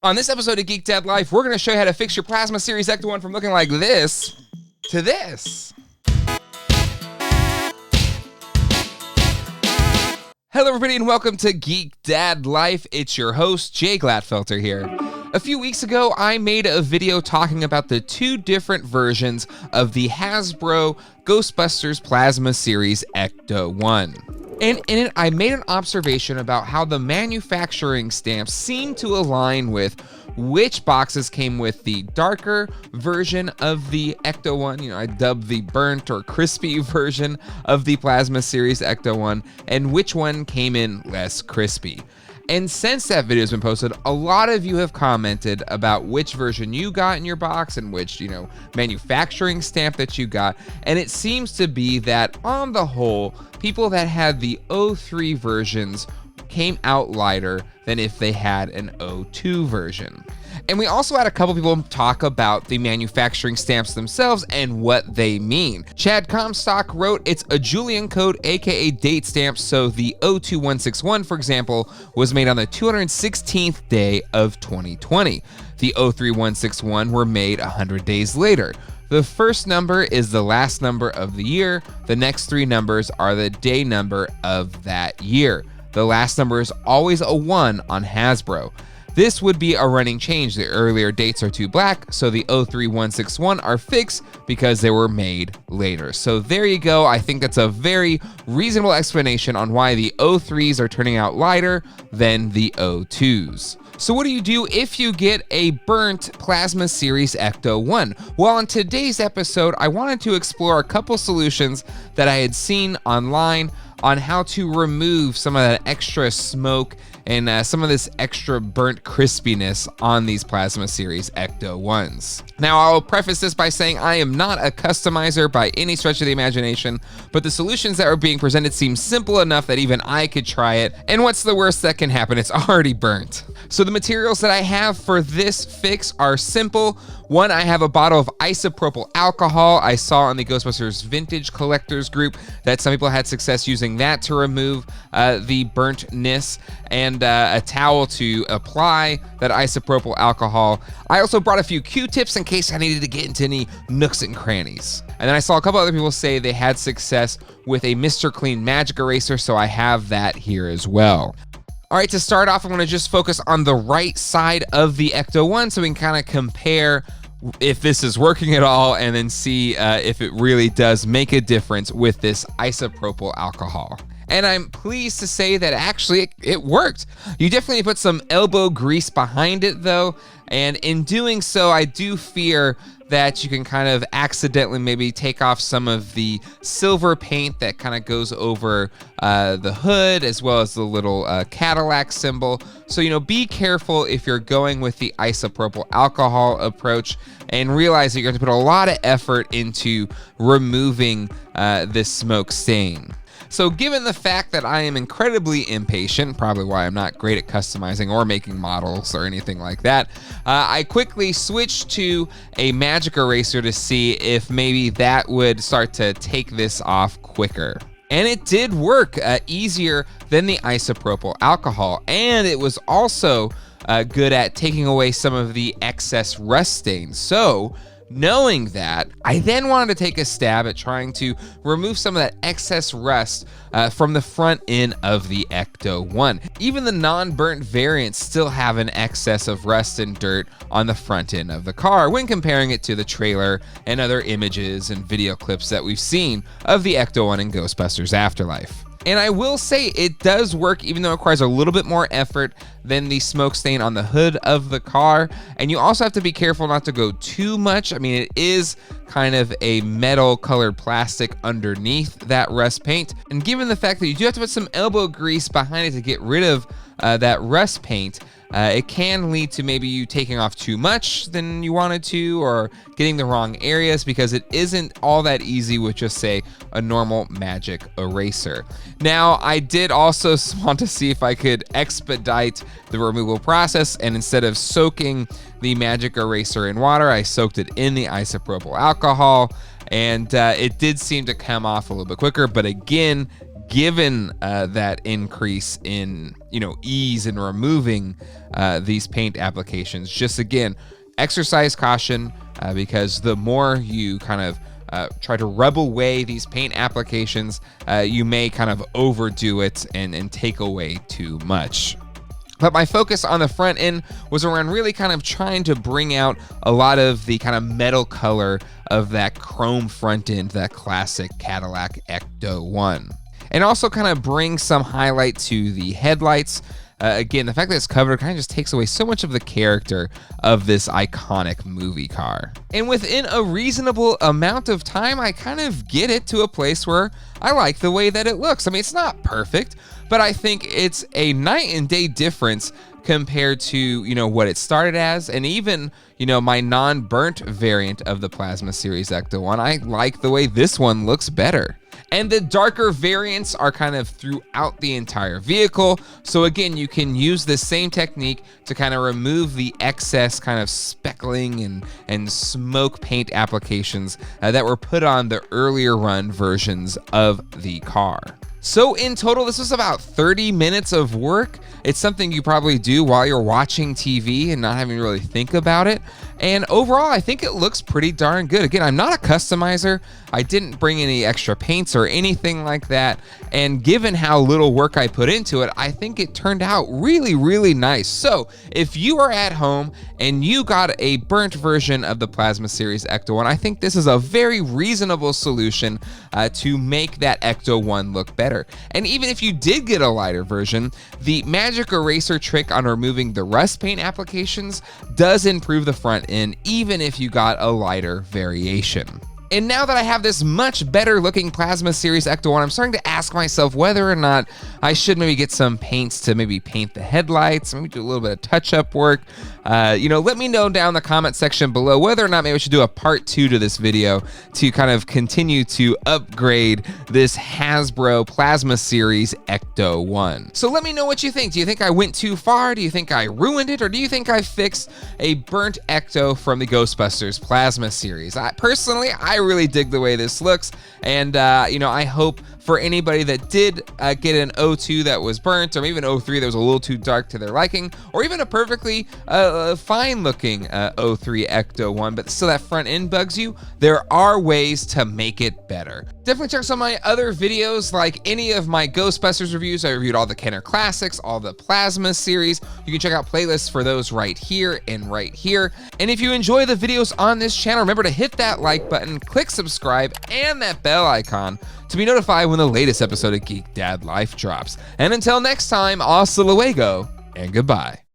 On this episode of Geek Dad Life, we're going to show you how to fix your Plasma Series Ecto-1 from looking like this to this. Hello everybody and welcome to Geek Dad Life. It's your host, Jay Glatfelter here. A few weeks ago, I made a video talking about the two different versions of the Hasbro Ghostbusters Plasma Series Ecto-1. And in it, I made an observation about how the manufacturing stamps seem to align with which boxes came with the darker version of the Ecto-1, I dubbed the burnt or crispy version of the Plasma Series Ecto-1, and which one came in less crispy. And since that video has been posted, a lot of you have commented about which version you got in your box and which, manufacturing stamp that you got. And it seems to be that on the whole, people that had the 03 versions came out lighter than if they had an 02 version. And we also had a couple people talk about the manufacturing stamps themselves and what they mean. Chad Comstock wrote, it's a Julian code, aka date stamp, so the 02161, for example, was made on the 216th day of 2020. The 03161 were made 100 days later. The first number is the last number of the year. The next three numbers are the day number of that year. The last number is always a 1 on Hasbro. This would be a running change. The earlier dates are too black, so the 03161 are fixed because they were made later. So there you go. I think that's a very reasonable explanation on why the 03s are turning out lighter than the 02s. So what do you do if you get a burnt Plasma Series Ecto-1? Well, on today's episode, I wanted to explore a couple solutions that I had seen online on how to remove some of that extra smoke and some of this extra burnt crispiness on these Plasma Series Ecto-1s. Now, I'll preface this by saying I am not a customizer by any stretch of the imagination, but the solutions that are being presented seem simple enough that even I could try it, and what's the worst that can happen? It's already burnt. So the materials that I have for this fix are simple. One, I have a bottle of isopropyl alcohol. I saw on the Ghostbusters Vintage Collectors group that some people had success using that to remove the burntness, and a towel to apply that isopropyl alcohol. I also brought a few Q-tips in case I needed to get into any nooks and crannies. And then I saw a couple other people say they had success with a Mr. Clean Magic Eraser, so I have that here as well. All right, to start off, I'm gonna just focus on the right side of the Ecto-1 so we can kind of compare if this is working at all and then see if it really does make a difference with this isopropyl alcohol. And I'm pleased to say that actually it worked. You definitely put some elbow grease behind it though, and in doing so, I do fear that you can kind of accidentally maybe take off some of the silver paint that kind of goes over the hood as well as the little Cadillac symbol. So, be careful if you're going with the isopropyl alcohol approach, and realize that you're going to put a lot of effort into removing this smoke stain. So given the fact that I am incredibly impatient, probably why I'm not great at customizing or making models or anything like that, I quickly switched to a magic eraser to see if maybe that would start to take this off quicker. And it did work easier than the isopropyl alcohol, and it was also good at taking away some of the excess rust stains. So knowing that, I then wanted to take a stab at trying to remove some of that excess rust from the front end of the Ecto-1. Even the non-burnt variants still have an excess of rust and dirt on the front end of the car when comparing it to the trailer and other images and video clips that we've seen of the Ecto-1 in Ghostbusters Afterlife. And I will say it does work, even though it requires a little bit more effort than the smoke stain on the hood of the car. And you also have to be careful not to go too much. I mean, it is kind of a metal colored plastic underneath that rust paint. And given the fact that you do have to put some elbow grease behind it to get rid of that rust paint, it can lead to maybe you taking off too much than you wanted to, or getting the wrong areas, because it isn't all that easy with just, say, a normal magic eraser. Now, I did also want to see if I could expedite the removal process, and instead of soaking the magic eraser in water, I soaked it in the isopropyl alcohol, and it did seem to come off a little bit quicker, but again, given that increase in, ease in removing these paint applications. Just again, exercise caution, because the more you kind of try to rub away these paint applications, you may kind of overdo it and take away too much. But my focus on the front end was around really kind of trying to bring out a lot of the kind of metal color of that chrome front end, that classic Cadillac Ecto-1. And also kind of bring some highlight to the headlights. Again, the fact that it's covered kind of just takes away so much of the character of this iconic movie car. And within a reasonable amount of time, I kind of get it to a place where I like the way that it looks. I mean, it's not perfect, but I think it's a night and day difference compared to, what it started as, and even, my non-burnt variant of the Plasma Series Ecto-1. I like the way this one looks better. And the darker variants are kind of throughout the entire vehicle. So again, you can use the same technique to kind of remove the excess kind of speckling and smoke paint applications that were put on the earlier run versions of the car. So in total, this was about 30 minutes of work. It's something you probably do while you're watching TV and not having to really think about it. And overall, I think it looks pretty darn good. Again, I'm not a customizer. I didn't bring any extra paints or anything like that. And given how little work I put into it, I think it turned out really, really nice. So if you are at home and you got a burnt version of the Plasma Series Ecto-1, I think this is a very reasonable solution to make that Ecto-1 look better. And even if you did get a lighter version, the magic eraser trick on removing the rust paint applications does improve the front end, even if you got a lighter variation. And now that I have this much better looking Plasma Series Ecto-1, I'm starting to ask myself whether or not I should maybe get some paints to maybe paint the headlights, maybe do a little bit of touch-up work. Let me know down in the comment section below whether or not maybe we should do a part 2 to this video to kind of continue to upgrade this Hasbro Plasma Series Ecto-1. So let me know what you think. Do you think I went too far? Do you think I ruined it? Or do you think I fixed a burnt Ecto from the Ghostbusters Plasma Series? Personally, I really dig the way this looks, and I hope for anybody that did get an 02 that was burnt, or even an 03 that was a little too dark to their liking, or even a perfectly fine looking 03 Ecto-1, but still that front end bugs you, there are ways to make it better. Definitely check out some of my other videos, like any of my Ghostbusters reviews. I reviewed all the Kenner Classics, all the Plasma series. You can check out playlists for those right here and right here. And if you enjoy the videos on this channel, remember to hit that like button, click subscribe, and that bell icon to be notified when the latest episode of Geek Dad Life drops. And until next time, hasta luego, and goodbye.